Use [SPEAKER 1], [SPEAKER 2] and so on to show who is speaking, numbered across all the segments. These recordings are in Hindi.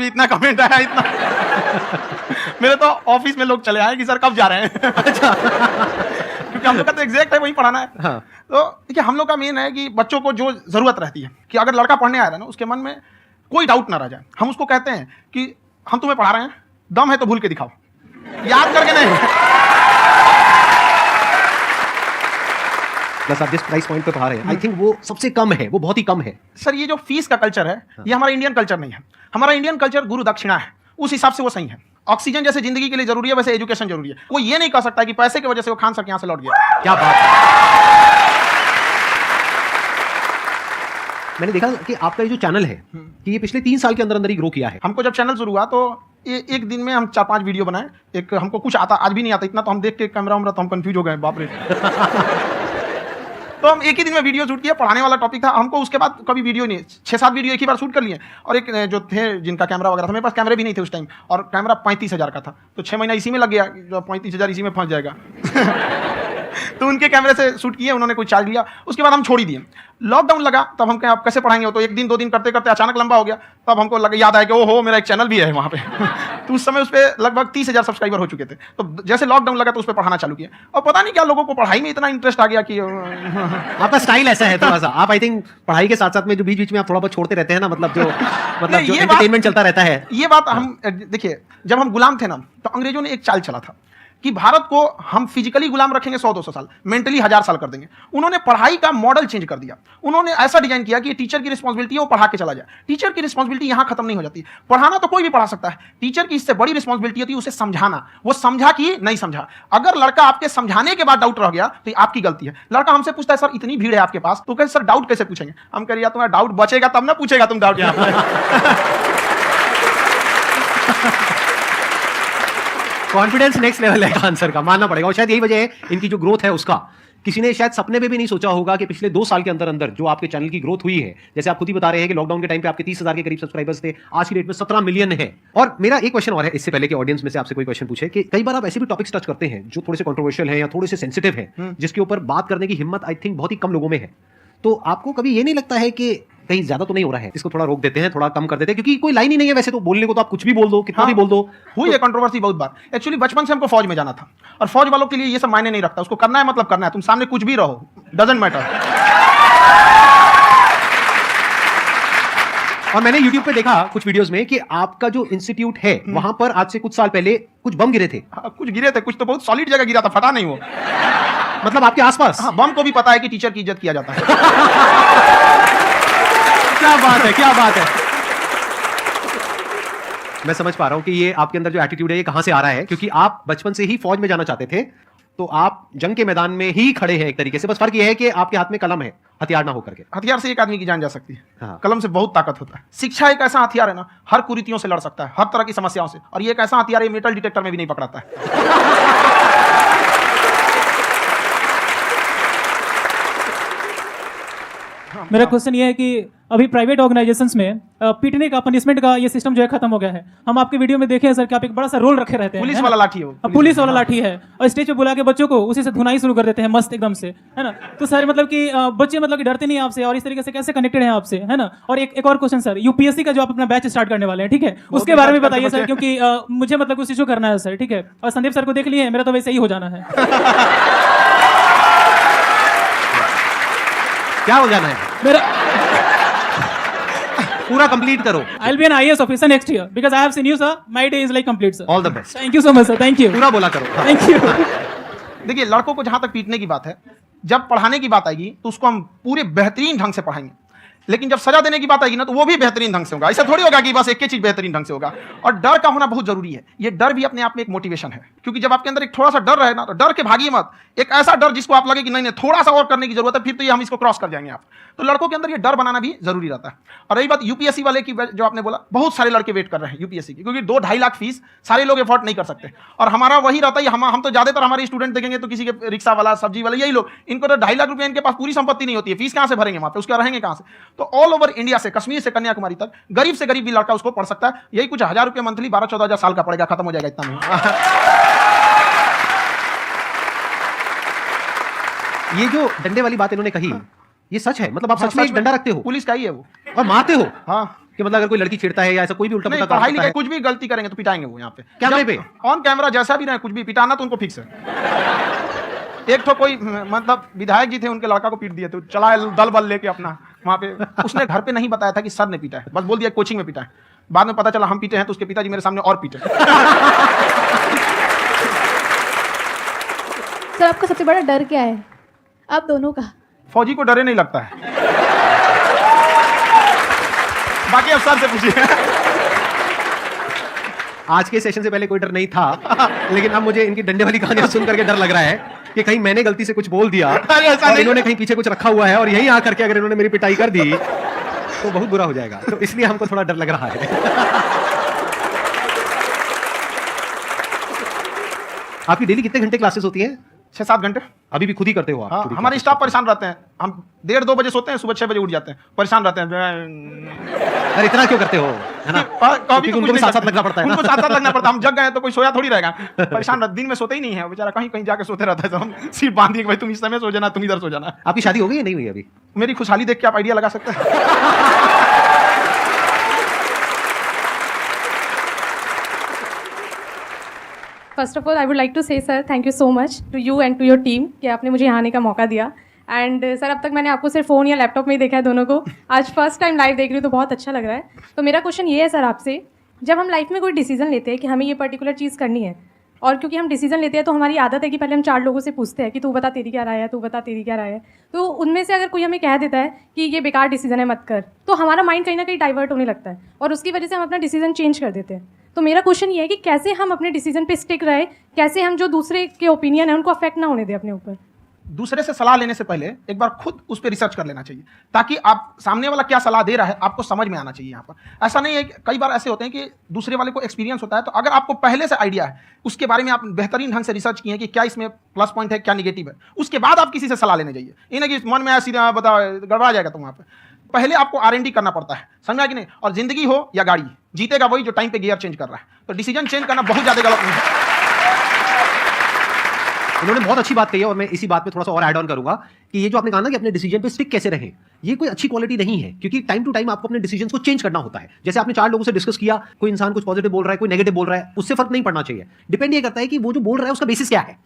[SPEAKER 1] भी इतना कमेंट आया, इतना मेरे तो ऑफिस में लोग चले आए कि सर कब जा रहे हैं। अच्छा। क्योंकि हम लोग का तो एग्जैक्ट है वही पढ़ाना है।
[SPEAKER 2] हाँ।
[SPEAKER 1] तो देखिए हम लोग का मेन है कि बच्चों को जो जरूरत रहती है कि अगर लड़का पढ़ने आ रहा है ना उसके मन में कोई डाउट ना रह जाए। हम उसको कहते हैं कि हम तुम्हें पढ़ा रहे हैं, दम है तो भूल के दिखाओ, याद करके नहीं।
[SPEAKER 2] प्लस आप जिस प्राइस पॉइंट पे पढ़ा रहे हैं, आई थिंक वो सबसे कम है, वो बहुत ही कम है।
[SPEAKER 1] सर ये जो फीस का कल्चर है ये हमारा इंडियन कल्चर नहीं है। हमारा इंडियन कल्चर गुरु दक्षिणा है, उस हिसाब से वो सही है। ऑक्सीजन जैसे जिंदगी के लिए जरूरी है वैसे एजुकेशन जरूरी है। कोई ये नहीं कह सकता कि पैसे की वजह से वो खान सर के यहाँ से लौट गया।
[SPEAKER 2] क्या बात है। मैंने देखा कि आपका ये जो चैनल है कि ये पिछले 3 साल के अंदर अंदर ही ग्रो किया है।
[SPEAKER 1] हमको जब चैनल शुरू हुआ तो एक दिन में हम 4-5 वीडियो बनाए। एक हमको कुछ आता आज भी नहीं आता इतना, तो हम देख के कैमरा उमरा तो हम कंफ्यूज हो गए, बाप रे। तो हम एक ही दिन में वीडियो शूट किया, पढ़ाने वाला टॉपिक था। हमको उसके बाद कभी वीडियो नहीं, 6-7 वीडियो एक ही बार शूट कर लिए। और एक जो थे जिनका कैमरा वगैरह था, मेरे पास कैमरे भी नहीं थे उस टाइम, और कैमरा 35,000 का था, तो 6 महीना इसी में लग गया, जो 35,000 इसी में फंस जाएगा। तो उनके कैमरे से शूट किए, उन्होंने कोई चार्ज लिया, उसके बाद हम छोड़ ही दिए। लॉकडाउन लगा तब हम कहें आप कैसे पढ़ाएंगे, तो 1 दिन 2 दिन करते करते अचानक लंबा हो गया। तब हमको लगा, याद आया कि ओहो मेरा एक चैनल भी है वहाँ पे। तो उस समय उस पर लगभग 30,000 सब्सक्राइबर हो चुके थे। तो जैसे लॉकडाउन लगा तो उस पर पढ़ाना चालू किया, और पता नहीं क्या लोगों को पढ़ाई में इतना इंटरेस्ट आ गया कि
[SPEAKER 2] आपका स्टाइल ऐसा है थोड़ा सा, आप आई थिंक पढ़ाई के साथ साथ में जो बीच बीच में आप थोड़ा बहुत छोड़ते रहते हैं ना, मतलब जो एंटरटेनमेंट चलता रहता है।
[SPEAKER 1] ये बात हम देखिए, जब हम गुलाम थे ना तो अंग्रेजों ने एक चाल चला था कि भारत को हम फिजिकली गुलाम रखेंगे 100-200 साल, मेंटली 1000 साल कर देंगे। उन्होंने पढ़ाई का मॉडल चेंज कर दिया। उन्होंने ऐसा डिजाइन किया कि टीचर की रिस्पांसिबिलिटी है वो पढ़ा के चला जाए। टीचर की रिस्पांसिबिलिटी यहां खत्म नहीं हो जाती। पढ़ाना तो कोई भी पढ़ा सकता है, टीचर की इससे बड़ी रिस्पांसिबिलिटी होती है उसे समझाना। वो समझा कि नहीं समझा। अगर लड़का आपके समझाने के बाद डाउट रह गया तो ये आपकी गलती है। लड़का हमसे पूछता है सर इतनी भीड़ है आपके पास, तो कहते सर डाउट कैसे पूछेंगे? हम कह रहे तुम्हारा डाउट बचेगा तब ना पूछेगा तुम डाउट यहाँ।
[SPEAKER 2] कॉन्फिडेंस नेक्स्ट लेवल है आंसर का, मानना पड़ेगा। और शायद यही वजह है इनकी जो ग्रोथ है उसका। किसी ने शायद सपने में भी नहीं सोचा होगा कि पिछले 2 साल के अंदर अंदर जो आपके चैनल की ग्रोथ हुई है, जैसे आप खुद ही बता रहे हैं कि लॉकडाउन के टाइम पे आपके 30,000 के करीब सब्सक्राइबर्स थे, आज की डेट में 17 मिलियन है। और मेरा एक क्वेश्चन और है, इससे पहले कि ऑडियंस में से आपसे कोई क्वेश्चन पूछे, कि कई बार आप ऐसे भी टॉपिक्स टच करते हैं जो थोड़े से कंट्रोवर्शियल है या थोड़े से सेंसिटिव है, जिसके ऊपर बात करने की हिम्मत आई थिंक बहुत ही कम लोगों में है। तो आपको कभी ये नहीं लगता है कि कहीं ज्यादा तो नहीं हो रहा है, इसको थोड़ा रोक देते हैं, थोड़ा कम कर देते हैं, क्योंकि कोई लाइन ही नहीं है वैसे तो बोलने को, तो आप कुछ भी बोल दो, कितना भी बोल दो।
[SPEAKER 1] हुई है कंट्रोवर्सी बहुत बार। एक्चुअली बचपन से हमको फौज में जाना था, और फौज वालों के लिए ये सब मायने नहीं रखता। उसको करना है मतलब करना है, तुम सामने कुछ भी रहो, डजंट मैटर।
[SPEAKER 2] और मैंने YouTube पे देखा कुछ वीडियोस में कि आपका जो इंस्टीट्यूट है वहां पर आज से कुछ साल पहले कुछ बम गिरे थे।
[SPEAKER 1] कुछ गिरे थे, कुछ तो बहुत सॉलिड जगह गिरा था, फटा नहीं वो।
[SPEAKER 2] मतलब आपके आसपास?
[SPEAKER 1] हाँ, बम को भी पता है कि टीचर की इज्जत किया जाता है।
[SPEAKER 2] क्या बात है, क्या बात है। मैं समझ पा रहा हूं कि ये आपके अंदर जो एटीट्यूड है ये कहां से आ रहा है, क्योंकि आप बचपन से ही फौज में जाना चाहते थे, तो आप जंग के मैदान में ही खड़े हैं एक तरीके से। बस फर्क ये है कि आपके हाथ में कलम है, हथियार ना होकर के।
[SPEAKER 1] हथियार से एक आदमी की जान जा सकती है,
[SPEAKER 2] हाँ।
[SPEAKER 1] कलम से बहुत ताकत होता है। शिक्षा एक ऐसा हथियार है ना, हर कुरीतियों से लड़ सकता है, हर तरह की समस्याओं से। और ये एक ऐसा हथियार है, मेटल डिटेक्टर में भी नहीं पकड़ाता है।
[SPEAKER 3] मेरा क्वेश्चन ये है कि अभी प्राइवेट ऑर्गेनाइजेशंस में पीटने का, पनिशमेंट का ये सिस्टम जो है खत्म हो गया है। हम आपके वीडियो में देखे हैं सर कि आप एक बड़ा सा रोल रखे रहते हैं,
[SPEAKER 1] पुलिस वाला लाठी है वो,
[SPEAKER 3] पुलिस वाला लाठी है, और स्टेज पे बुला के बच्चों को उसी से धुनाई शुरू कर देते हैं मस्त एकदम से, है ना। तो सर मतलब कि बच्चे मतलब कि डरते नहीं आपसे, और इस तरीके से कैसे कनेक्टेड हैं आपसे, है ना। और एक और क्वेश्चन सर, यूपीएससी का जो आप अपना बैच स्टार्ट करने वाले हैं, ठीक है, उसके बारे में बताइए सर, क्योंकि मुझे मतलब कुछ इशू करना है सर, ठीक है। और संदीप सर को देख लिए, मेरा तो वैसे ही हो जाना है।
[SPEAKER 2] क्या हो जाना है
[SPEAKER 3] मेरा?
[SPEAKER 2] पूरा कंप्लीट करो।
[SPEAKER 3] I'll be an IAS officer next year because I have seen you sir. My day is like complete sir.
[SPEAKER 2] All the best.
[SPEAKER 3] Thank you so much sir. Thank you.
[SPEAKER 2] पूरा बोला करो।
[SPEAKER 3] Thank you.
[SPEAKER 1] देखिए लड़कों को जहां तक पीटने की बात है, जब पढ़ाने की बात आएगी तो उसको हम पूरे बेहतरीन ढंग से पढ़ाएंगे। लेकिन जब सजा देने की बात आएगी ना तो वो भी बेहतरीन ढंग से होगा। ऐसा थोड़ी होगा कि बस एक ही चीज बेहतरीन ढंग से होगा। और डर का होना बहुत जरूरी है। ये डर भी अपने आप में एक मोटिवेशन है, क्योंकि जब आपके अंदर एक थोड़ा सा डर रहे ना, तो डर के भागिए मत। एक ऐसा डर जिसको आप लगे कि नहीं नहीं थोड़ा सा और करने की जरूरत है, फिर तो ये हम इसको क्रॉस कर जाएंगे आप। तो लड़कों के अंदर ये डर बनाना भी जरूरी रहता है। और रही बात यूपीएससी वाले की, जो आपने बोला, बहुत सारे लड़के वेट कर रहे हैं यूपीएससी की, क्योंकि 2-2.5 लाख फीस सारे लोग एफोर्ड नहीं कर सकते। और हमारा वही रहता है, हम तो ज्यादातर हमारे स्टूडेंट देखेंगे तो किसी के रिक्शा वाला, सब्जी वाला, यही लोग, इनको तो 2.5 लाख रुपए इनके पास पूरी संपत्ति नहीं होती है, फीस कहां से भरेंगे वहां पे, उसका रहेंगे कहां से। तो ऑल ओवर इंडिया से, कश्मीर से कन्याकुमारी तक, गरीब से गरीब भी लड़का उसको पढ़ सकता है। यही कुछ 1000 रुपए मंथली, 12-14 हजार साल का पड़ेगा, खत्म हो जाएगा इतना में।
[SPEAKER 2] ये जो डंडे वाली बात इन्होंने कही, ये सच है? मतलब आप सच में एक डंडा रखते हो?
[SPEAKER 1] पुलिस का ही है वो।
[SPEAKER 2] और मारते हो?
[SPEAKER 1] हाँ।
[SPEAKER 2] कि मतलब अगर कोई लड़की छेड़ता है या ऐसा कोई भी उल्टा
[SPEAKER 1] नहीं,
[SPEAKER 2] पुल्टा
[SPEAKER 1] पढ़ाई
[SPEAKER 2] काम करता
[SPEAKER 1] लिखाई
[SPEAKER 2] है
[SPEAKER 1] कुछ भी गलती करेंगे तो पिटाएंगे वो यहाँ पे
[SPEAKER 2] कैमरे पे?
[SPEAKER 1] ऑन कैमरा जैसा भी रहे, कुछ भी पिटाना तो उनको फिक्स है। एक तो कोई मतलब विधायक जी थे, उनके लड़का को पीट दिए थे, चला दल बल लेके अपना वहां पे। उसने घर पे नहीं बताया था कि सर ने पीटा है, बस बोल दिया कोचिंग में पीटा है। बाद में पता चला हम पीटे हैं, तो उसके पिताजी मेरे सामने और पीटे।
[SPEAKER 4] सर आपका सबसे बड़ा डर क्या है आप दोनों का?
[SPEAKER 1] फौजी को डरे नहीं लगता है। बाकी अब सर से पूछिए।
[SPEAKER 2] आज के सेशन से पहले कोई डर नहीं था, लेकिन अब मुझे इनकी डंडे वाली कहानियां सुन करके डर लग रहा है कि कहीं मैंने गलती से कुछ बोल दिया
[SPEAKER 1] अरे ऐसा
[SPEAKER 2] और
[SPEAKER 1] नहीं।
[SPEAKER 2] इन्होंने कहीं पीछे कुछ रखा हुआ है और यहीं आकर के अगर इन्होंने मेरी पिटाई कर दी तो बहुत बुरा हो जाएगा। तो इसलिए हमको थोड़ा डर लग रहा है। आपकी डेली कितने घंटे क्लासेस होती हैं?
[SPEAKER 1] 6-7 घंटे।
[SPEAKER 2] अभी भी खुद ही करते हो आप?
[SPEAKER 1] हाँ,
[SPEAKER 2] पूरी
[SPEAKER 1] हमारे
[SPEAKER 2] classes?
[SPEAKER 1] स्टाफ परेशान रहते हैं। हम 1:30-2 बजे सोते हैं, सुबह 6 बजे उठ जाते हैं, परेशान रहते हैं।
[SPEAKER 2] अरे इतना क्यों करते हो, है ना?
[SPEAKER 1] कभी
[SPEAKER 2] क्योंकि
[SPEAKER 1] तो
[SPEAKER 2] उनको
[SPEAKER 1] कुछ
[SPEAKER 2] भी
[SPEAKER 1] नहीं
[SPEAKER 2] साथ-साथ
[SPEAKER 1] करते।
[SPEAKER 2] लगना पड़ता है ना।
[SPEAKER 1] उनको साथ-साथ लगना पड़ता है। हम जग गए तो कोई सोया थोड़ी रहेगा। परेशान दिन में सोते ही नहीं है बेचारा, कहीं कहीं जाके सोते रहता है। तो हम सिर्फ बांध दिए कि भाई तुम इस समय सो जाना, तुम इधर सो जाना।
[SPEAKER 2] आपकी शादी हो गई या नहीं हुई अभी?
[SPEAKER 1] मेरी खुशहाली देख के आप आइडिया लगा सकते हैं।
[SPEAKER 5] First of all I would like to say sir thank you so much to you and to your team कि आपने मुझे यहाँ आने का मौका दिया। एंड सर अब तक मैंने आपको सिर्फ फ़ोन या लैपटॉप में ही देखा है दोनों को, आज फर्स्ट टाइम लाइव देख रही हूँ तो बहुत अच्छा लग रहा है। तो मेरा क्वेश्चन ये है सर आपसे, जब हम लाइफ में कोई डिसीजन लेते हैं कि हमें ये पर्टिकुलर चीज़ करनी है, और क्योंकि हम डिसीजन लेते हैं तो हमारी आदत है कि पहले हम 4 लोगों से पूछते हैं कि तू बता तेरी क्या राय है, तू बता तेरी क्या राय है। तो उनमें से अगर कोई हमें कह देता है कि ये बेकार डिसीजन है मत कर, तो हमारा माइंड कहीं ना कहीं डाइवर्ट होने लगता है और उसकी वजह से हम अपना डिसीजन चेंज कर देते हैं। तो मेरा क्वेश्चन ये है कि कैसे हम अपने डिसीजन पे स्टिक रहे, कैसे हम जो दूसरे के ओपिनियन है उनको अफेक्ट ना होने दें अपने ऊपर।
[SPEAKER 1] दूसरे से सलाह लेने से पहले एक बार खुद उस पर रिसर्च कर लेना चाहिए, ताकि आप सामने वाला क्या सलाह दे रहा है आपको समझ में आना चाहिए। यहाँ पर ऐसा नहीं है कि कई बार ऐसे होते हैं कि दूसरे वाले को एक्सपीरियंस होता है, तो अगर आपको पहले से आइडिया है, उसके बारे में आप बेहतरीन ढंग से रिसर्च किए हैं कि क्या इसमें प्लस पॉइंट है, क्या निगेटिव है, उसके बाद आप किसी से सलाह लेने जाइए। इन्हें कि मन में ऐसी बता गड़बड़ा जाएगा। तो वहाँ पर पहले आपको R&D करना पड़ता है, समझा कि नहीं। और जिंदगी हो या गाड़ी, जीतेगा वही जो टाइम पे गियर चेंज कर रहा है। तो डिसीजन चेंज करना बहुत ज़्यादा गलत नहीं है।
[SPEAKER 2] उन्होंने बहुत अच्छी बात कही है और मैं इसी बात पे थोड़ा सा और ऐड ऑन करूंगा कि ये जो आपने कहा ना कि अपने डिसीजन पे स्टिक कैसे रहें, ये कोई अच्छी क्वालिटी नहीं है, क्योंकि टाइम टू टाइम आपको अपने डिसीजंस को चेंज करना होता है। जैसे आपने 4 लोगों से डिस्कस किया, कोई इंसान कुछ पॉजिटिव बोल रहा है, कोई नेगेटिव बोल रहा है, उससे फर्क नहीं पड़ना चाहिए। डिपेंड ये करता है कि वो जो बोल रहा है उसका बेसिस क्या है,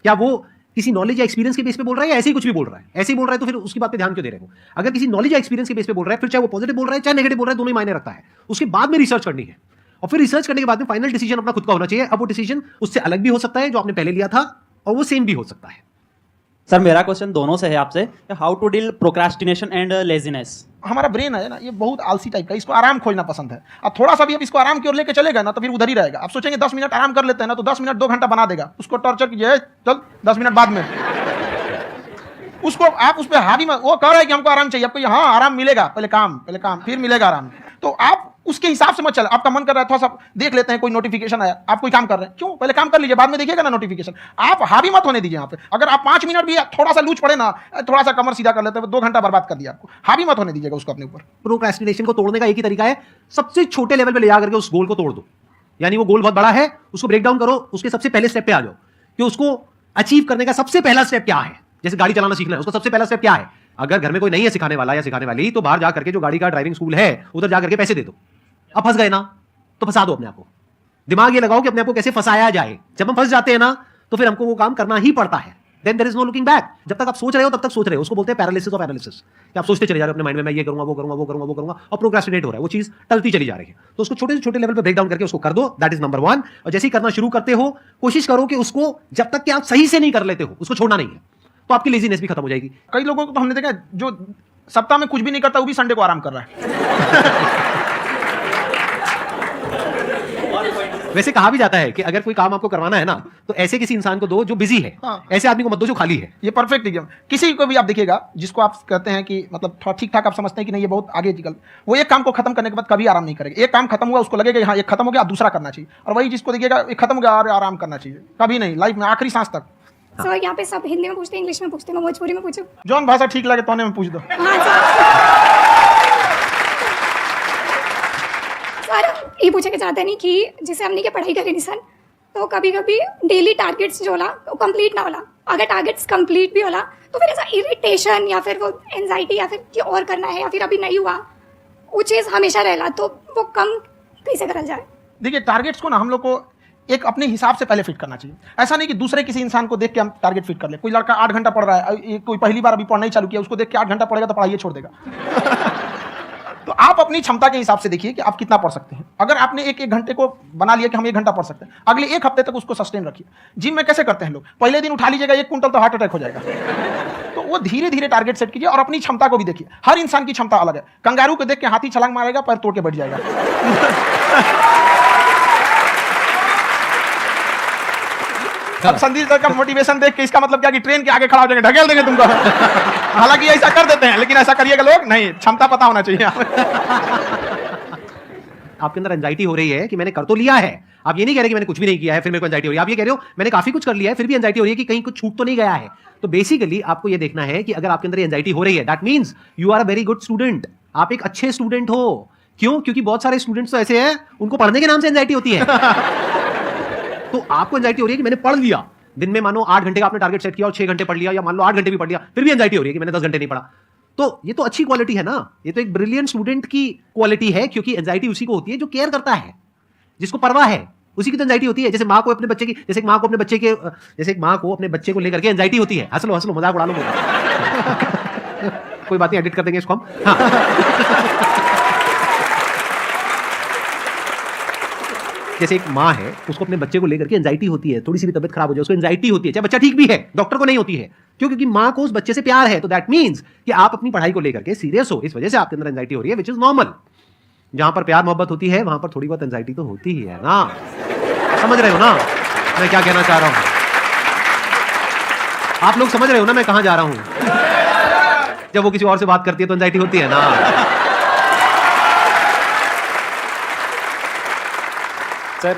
[SPEAKER 2] क्या वो किसी नॉलेज या एक्सपीरियंस के बेस पे बोल रहा है या ऐसे ही कुछ भी बोल रहा है। ऐसे ही बोल रहा है तो फिर उसकी बात पे ध्यान क्यों दे रहे हो। अगर किसी नॉलेज या एक्सपीरियंस के बेस पे बोल रहा है, फिर चाहे वो पॉजिटिव बोल रहा है चाहे नेगेटिव बोल रहा है, दोनों ही मायने रखता है। उसके बाद में रिसर्च करनी है और फिर रिसर्च करने के बाद में फाइनल डिसीजन अपना खुद का होना चाहिए। अब वो डिसीजन उससे अलग भी हो सकता है जो आपने पहले लिया था, और वो सेम भी हो सकता है।
[SPEAKER 6] सर मेरा क्वेश्चन दोनों से है आपसे, how to deal procrastination and laziness.
[SPEAKER 1] हमारा ब्रेन है ना, ये बहुत आलसी टाइप का, इसको आराम खोजना पसंद है। अब थोड़ा सा भी अब इसको आराम की ओर लेके चलेगा ना तो फिर उधर ही रहेगा। आप सोचेंगे 10 मिनट आराम कर लेते हैं ना, तो 10 मिनट 2 घंटा बना देगा। उसको टॉर्चर कीजिए, चल 10 मिनट बाद में उसको आप उस पर हावी मत। वो कह रहा है कि हमको आराम चाहिए, आपको हाँ आराम मिलेगा, पहले काम फिर मिलेगा आराम। तो आप उसके हिसाब से मत चले। आपका मन कर रहा है थोड़ा सा देख लेते हैं, कोई नोटिफिकेशन आया, आप कोई काम कर रहे हैं, क्यों पहले काम कर लीजिए, बाद में देखिएगा ना नोटिफिकेशन। आप हावी मत होने दीजिए यहाँ पे। अगर आप 5 मिनट भी थोड़ा सा लूज पड़े ना, थोड़ा सा कमर सीधा कर लेते हैं, 2 घंटा बर्बाद कर दिया आपको। हावी मत होने दीजिएगा उसको अपने ऊपर।
[SPEAKER 2] प्रोक्रेस्टिनेशन को तोड़ने का एक ही तरीका है, सबसे छोटे लेवल पे ले जाकर के उस गोल को तोड़ दो। यानी वो गोल बहुत बड़ा है, उसको ब्रेक डाउन करो, उसके सबसे पहले स्टेप पे आ जाओ कि उसको अचीव करने का सबसे पहला स्टेप क्या है। जैसे गाड़ी चलाना सीखना है, उसका सबसे पहला स्टेप क्या है। अगर घर में कोई नहीं है सिखाने वाला या सिखाने वाली, तो बाहर जाकर के जो गाड़ी का ड्राइविंग स्कूल है उधर जाकर के पैसे दे दो। अब फंस गए ना तो फंसा दो अपने आप को। दिमाग ये लगाओ कि अपने आप को कैसे फंसाया जाए। जब हम फंस जाते हैं ना तो फिर हमको वो काम करना ही पड़ता है। Then there is no looking back. जब तक आप सोच रहे हो तब तक सोच रहे हो, उसको बोलते हैं पैरालिसिस ऑफ एनालिसिस, कि आप सोचते चले जा रहे हो अपने माइंड में, मैं ये करूंगा वो करूंगा वो करूंगा वो करूंगा, और प्रोक्रेस्टिनेट हो रहा है, वो चीज टलती चली जा रही है। तो उसको छोटे से छोटे लेवल पे ब्रेक डाउन करके उसको कर दो, दैट इज नंबर 1। और जैसे ही करना शुरू करते हो, कोशिश करो कि उसको जब तक कि आप सही से नहीं कर लेते हो उसको छोड़ना नहीं है, तो आपकी लेजीनेस भी खत्म हो जाएगी।
[SPEAKER 1] कई लोगों को तो हमने देखा जो सप्ताह में कुछ भी नहीं करता, वो भी संडे को आराम कर रहा है।
[SPEAKER 2] वैसे कहा भी जाता है कि अगर कोई काम आपको करवाना है ना तो ऐसे किसी इंसान को दो जो बिजी है,
[SPEAKER 1] हाँ।
[SPEAKER 2] ऐसे आदमी को मत दो जो खाली है।
[SPEAKER 1] ये परफेक्ट एग्जाम। किसी को भी आप देखिएगा जिसको आप कहते हैं कि मतलब थोड़ा ठीक ठाक आप समझते हैं कि नहीं ये बहुत आगे निकल, वो एक काम को खत्म करने के बाद कभी आराम नहीं करेगा। एक काम खत्म हुआ उसको लगेगा हाँ एक खत्म हो गया, दूसरा करना चाहिए। और वही जिसको देखिएगा एक खत्म हो गया और आराम करना चाहिए, कभी नहीं, लाइफ में आखिरी सांस तक।
[SPEAKER 4] सर यहाँ पे सब हिंदी में पूछते हैं, इंग्लिश में पूछते हैं, मैं भोजपुरी में पूछूं?
[SPEAKER 1] जौन भाषा ठीक लगे तोने में पूछ दो।
[SPEAKER 4] हाँ सर ये पूछे के चाहते नहीं कि जैसे हमने के पढ़ाई करी नहीं सर, तो कभी कभी डेली टारगेट्स जो होला वो कंप्लीट ना होला। अगर टारगेट्स कंप्लीट भी होला तो फिर ऐसा इरिटेशन या फिर वो एंजाइटी या फिर कि और करना है या फिर अभी नहीं हुआ, वो चीज़ हमेशा रहेला, तो वो कम कैसे करल जाए?
[SPEAKER 1] देखिए, टारगेट्स को ना हम लोग को एक अपने हिसाब से पहले फिट करना चाहिए। ऐसा नहीं कि दूसरे किसी इंसान को देख के हम टारगेट फिट कर ले। कोई लड़का 8 घंटा पढ़ रहा है, कोई पहली बार अभी पढ़ना ही चालू किया, उसको देख के 8 घंटा पढ़ेगा तो पढ़ाई छोड़ देगा। तो आप अपनी क्षमता के हिसाब से देखिए कि आप कितना पढ़ सकते हैं। अगर आपने एक घंटे को बना लिया कि हम 1 घंटा पढ़ सकते हैं, अगले 1 हफ्ते तक उसको सस्टेन रखिए। जिम में कैसे करते हैं लोग, पहले दिन उठा लीजिएगा 1 कुंटल तो हार्ट अटैक हो जाएगा। तो वो धीरे धीरे टारगेट सेट कीजिए और अपनी क्षमता को भी देखिए। हर इंसान की क्षमता अलग है। कंगारू को देख के हाथी छलांग मारेगा, पैर तोड़ के बैठ जाएगा। अब संदीप सर का मोटिवेशन देख के इसका मतलब क्या कि ट्रेन के आगे खड़ा हो जाएंगे, ढकेल देंगे तुमको। हालांकि ऐसा कर देते हैं, लेकिन ऐसा करिएगा लोग नहीं, क्षमता पता होना चाहिए।
[SPEAKER 2] आपके अंदर एंजाइटी हो रही है कि मैंने कर तो लिया है, आप ये नहीं कह रहे कि मैंने कुछ भी नहीं किया है फिर मेरे को एंजाइटी हो रही है। आप ये कह रहे हो मैंने काफी कुछ कर लिया है फिर भी एंजाइटी हो रही है कि कहीं कुछ छूट तो नहीं गया है। तो बेसिकली आपको ये देखना है कि अगर आपके अंदर एंजाइटी हो रही है, that means you are a very good student. आप एक अच्छे स्टूडेंट हो। क्यों? क्योंकि बहुत सारे स्टूडेंट्स तो ऐसे हैं उनको पढ़ने के नाम से एंजाइटी होती है। तो आपको एंजाइटी हो रही है कि मैंने पढ़ लिया, दिन में मानो 8 घंटे का आपने टारगेट सेट किया और 6 घंटे पढ़ लिया, या मान लो 8 घंटे भी पढ़ लिया, फिर भी एंजाइटी हो रही है कि मैंने 10 घंटे नहीं पढ़ा। तो ये तो अच्छी क्वालिटी है ना, ये तो एक ब्रिलियंट स्टूडेंट की क्वालिटी है, क्योंकि एंजाइटी उसी को होती है जो केयर करता है, जिसको परवाह है, उसी की तो एंजाइटी होती है। जैसे माँ को अपने बच्चे की, जैसे एक माँ को अपने बच्चे को लेकर के एंजाइटी होती है। हंस लो मजाक उड़ा लो। कोई बात नहीं, एडिट कर देंगे इसको हम। हाँ। जैसे एक माँ है, उसको अपने बच्चे को लेकर के एंजाइटी होती है, थोड़ी सी भी तबियत खराब हो जाए उसको एंजाइटी होती है, चाहे बच्चा ठीक भी है, डॉक्टर को नहीं होती है। क्यों? क्योंकि माँ को उस बच्चे से प्यार है। तो दैट मींस कि आप अपनी पढ़ाई को लेकर के सीरियस हो, इस वजह से आपके अंदर एंजाइटी हो रही है, विच इज नॉर्मल। जहां पर प्यार मोहब्बत होती है वहां पर थोड़ी बहुत एंजाइटी तो होती ही है ना। समझ रहे हो ना मैं क्या कहना चाह रहा हूं? आप लोग समझ रहे हो ना मैं कहां जा रहा हूं? जब वो किसी और से बात करती है तो एंजाइटी होती है ना।
[SPEAKER 7] सर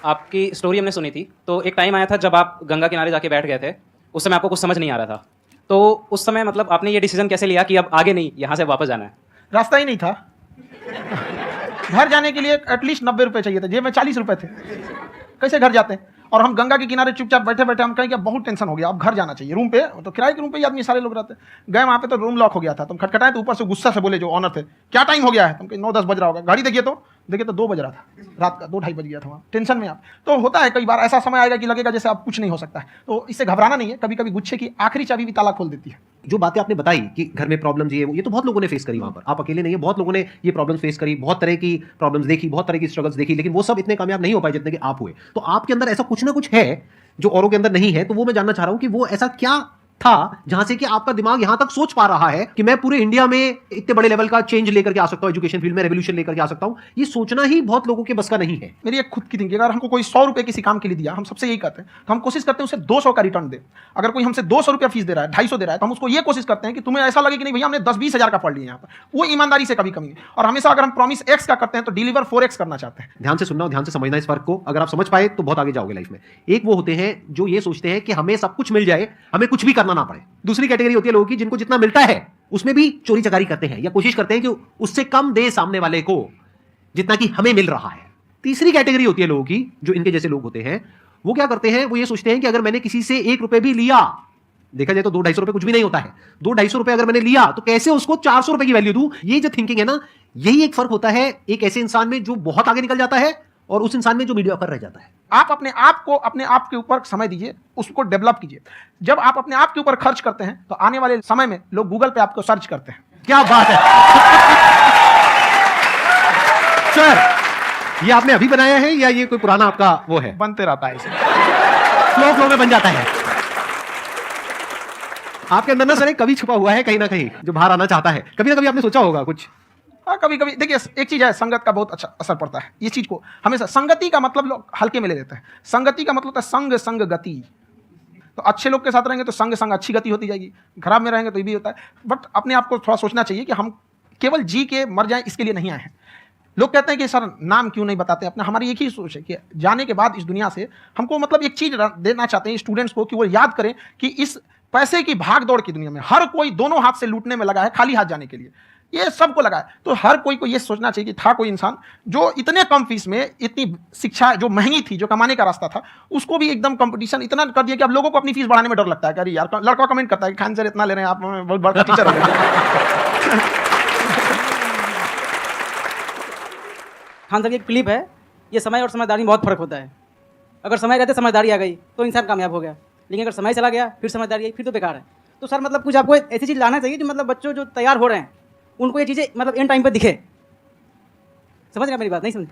[SPEAKER 7] आपकी स्टोरी हमने सुनी थी, तो एक टाइम आया था जब आप गंगा किनारे जाके बैठ गए थे। उस समय आपको कुछ समझ नहीं आ रहा था, तो उस समय मतलब आपने ये डिसीजन कैसे लिया कि अब आगे नहीं, यहाँ से वापस जाना है?
[SPEAKER 1] रास्ता ही नहीं था। घर जाने के लिए एटलीस्ट 90 रुपए चाहिए थे, जेब में 40 रुपए थे। कैसे घर जाते हैं? और हम गंगा के किनारे चुपचाप बैठे बैठे हम कहें कि बहुत टेंशन हो गया, अब घर जाना चाहिए। रूम पे तो किराए के रूम पे ही आदमी सारे लोग रहते हैं। गए वहाँ पे तो रूम लॉक हो गया था। तुम खटखटाए तो ऊपर से गुस्सा से बोले जो ऑनर थे, क्या टाइम हो गया है? तुम कहीं 9-10 बज रहा होगा। घड़ी देखिए तो 2 बज रहा था रात का, 2-2:30 बज गया था वहाँ। टेंशन में आप तो होता है, कई बार ऐसा समय आएगा कि लगेगा जैसे अब कुछ नहीं हो सकता है। तो इससे घबराना नहीं है। कभी कभी गुच्छे की आखिरी चाबी भी ताला खोल देती है।
[SPEAKER 2] जो बातें आपने बताई कि घर में प्रॉब्लम्स ये तो बहुत लोगों ने फेस करी वहां पर, आप अकेले नहीं है, बहुत लोगों ने ये प्रॉब्लम्स फेस करी, बहुत तरह की प्रॉब्लम्स देखी, बहुत तरह की स्ट्रगल्स देखी, लेकिन वो सब इतने कामयाब नहीं हो पाए जितने कि आप हुए। तो आपके अंदर ऐसा कुछ ना कुछ है जो औरों के अंदर नहीं है। तो वो मैं जानना चाह रहा हूं कि वो ऐसा क्या था जहां से कि आपका दिमाग यहां तक सोच पा रहा है कि मैं पूरे इंडिया में इतने बड़े लेवल का चेंज लेकर के आ सकता हूं, एजुकेशन फील्ड में रेवोल्यूशन लेकर के आ सकता हूं। ये सोचना ही बहुत लोगों के बस का नहीं है।
[SPEAKER 1] मेरी एक खुद की थिंकिंग, अगर हमको कोई 100 रुपए किसी काम के लिए दिया, हम सबसे यही करते हैं, तो हम कोशिश करते हैं उसे 200 का रिटर्न दे। अगर कोई हमसे 200 रुपया फीस दे रहा है, 250 दे रहा है, तो हम उसको ये कोशिश करते हैं कि तुम्हें ऐसा लगे कि नहीं भैया हमने 10-20 हज़ार का पढ़ लिया यहाँ पर। वो ईमानदारी से कभी कमी नहीं। और हमेशा अगर हम प्रॉमिस X का करते हैं तो डिलीवर 4X करना चाहते हैं।
[SPEAKER 2] ध्यान से सुनना और ध्यान से समझना इस फर्क को। अगर आप समझ पाए तो बहुत आगे जाओगे लाइफ में। एक वो होते हैं जो ये सोचते हैं कि हमें सब कुछ मिल जाए, हमें कुछ भी करना ना पड़े। दूसरी कैटेगरी होती है लोगों की जिनको जितना मिलता है उसमें भी चोरी चकारी करते हैं या कोशिश करते हैं कि उससे कम दे सामने वाले को जितना कि हमें मिल रहा है। तीसरी कैटेगरी होती है लोगों की जो इनके जैसे लोग होते हैं। वो क्या करते हैं? वो ये सोचते हैं कि अगर मैंने किसी से 1 रुपए भी लिया, देखा जाए तो 200-250 रुपए कुछ भी नहीं होता है, 200-250 रुपए अगर मैंने लिया तो कैसे उसको 400 रुपए की वैल्यू दूं। ये जो थिंकिंग है ना, यही एक फर्क होता है एक ऐसे इंसान में जो बहुत आगे निकल जाता है और उस इंसान में जो मीडियोकर रह जाता है।
[SPEAKER 1] आप अपने आप के ऊपर समय दीजिए, उसको डेवलप कीजिए। जब आप अपने आप के ऊपर खर्च करते हैं तो आने वाले समय में लोग गूगल पे आपको सर्च करते हैं।
[SPEAKER 2] क्या बात है सर, ये आपने अभी बनाया है या ये कोई पुराना आपका वो है?
[SPEAKER 1] बनते रहता है इसे,
[SPEAKER 2] फ्लो में बन जाता है। आपके अंदर ना सर एक कवि छुपा हुआ है कहीं ना कहीं जो बाहर आना चाहता है। कभी ना कभी आपने सोचा होगा कुछ।
[SPEAKER 1] हाँ, कभी कभी देखिए, एक चीज है, संगत का बहुत अच्छा असर पड़ता है। ये चीज को हमेशा संगति का मतलब लोग हल्के में ले लेते हैं। संगति का मतलब होता है संग संग गति। तो अच्छे लोग के साथ रहेंगे तो संग संग अच्छी गति होती जाएगी, खराब में रहेंगे तो ये भी होता है। बट अपने आप को थोड़ा सोचना चाहिए कि हम केवल जी के मर जाएं इसके लिए नहीं आए हैं। लोग कहते हैं कि सर नाम क्यों नहीं बताते अपना। हमारी एक ही सोच है कि जाने के बाद इस दुनिया से हमको मतलब एक चीज देना चाहते हैं स्टूडेंट्स को कि वो याद करें कि इस पैसे की भाग दौड़ की दुनिया में हर कोई दोनों हाथ से लूटने में लगा है, खाली हाथ जाने के लिए ये सबको लगा है। तो हर कोई को ये सोचना चाहिए कि था कोई इंसान जो इतने कम फीस में इतनी शिक्षा जो महंगी थी, जो कमाने का रास्ता था, उसको भी एकदम कंपटीशन इतना कर दिया कि अब लोगों को अपनी फीस बढ़ाने में डर लगता है। अरे यार, लड़का कमेंट करता है कि खान सर इतना ले रहे हैं, आप बहुत बड़ा टीचर है।
[SPEAKER 8] खान साहब की एक क्लिप है, ये समय और समझदारी में बहुत फर्क होता है। अगर समय रहते समझदारी आ गई तो इंसान कामयाब हो गया, लेकिन अगर समय चला गया फिर समझदारी आई फिर तो बेकार है। तो सर मतलब कुछ आपको ऐसी चीज़ लाना चाहिए जो मतलब बच्चों जो तैयार हो रहे हैं उनको ये चीज़ें मतलब एंड टाइम पर दिखे। समझ रहे हैं मेरी बात? नहीं समझ?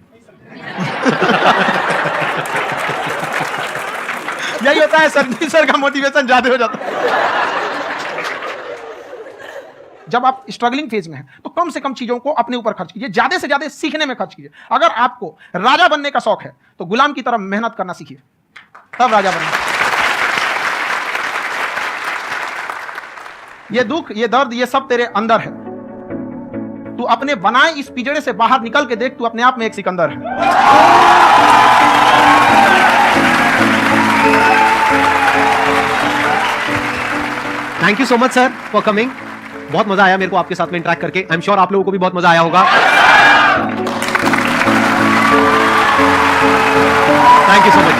[SPEAKER 1] यही होता है सर, सर का मोटिवेशन ज्यादा हो जाता है। जब आप स्ट्रगलिंग फेज में हैं तो कम से कम चीजों को अपने ऊपर खर्च कीजिए, ज्यादा से ज्यादा सीखने में खर्च कीजिए। अगर आपको राजा बनने का शौक है तो गुलाम की तरह मेहनत करना सीखिए, तब राजा बनना। ये दुख, ये दर्द, ये सब तेरे अंदर है। तू अपने बनाए इस पिंजरे से बाहर निकल के देख, तू अपने आप में एक सिकंदर है।
[SPEAKER 2] Thank you so much sir for coming. बहुत मजा आया मेरे को आपके साथ में इंटरेक्ट करके। आई एम श्योर आप लोगों को भी बहुत मजा आया होगा। Thank you so much.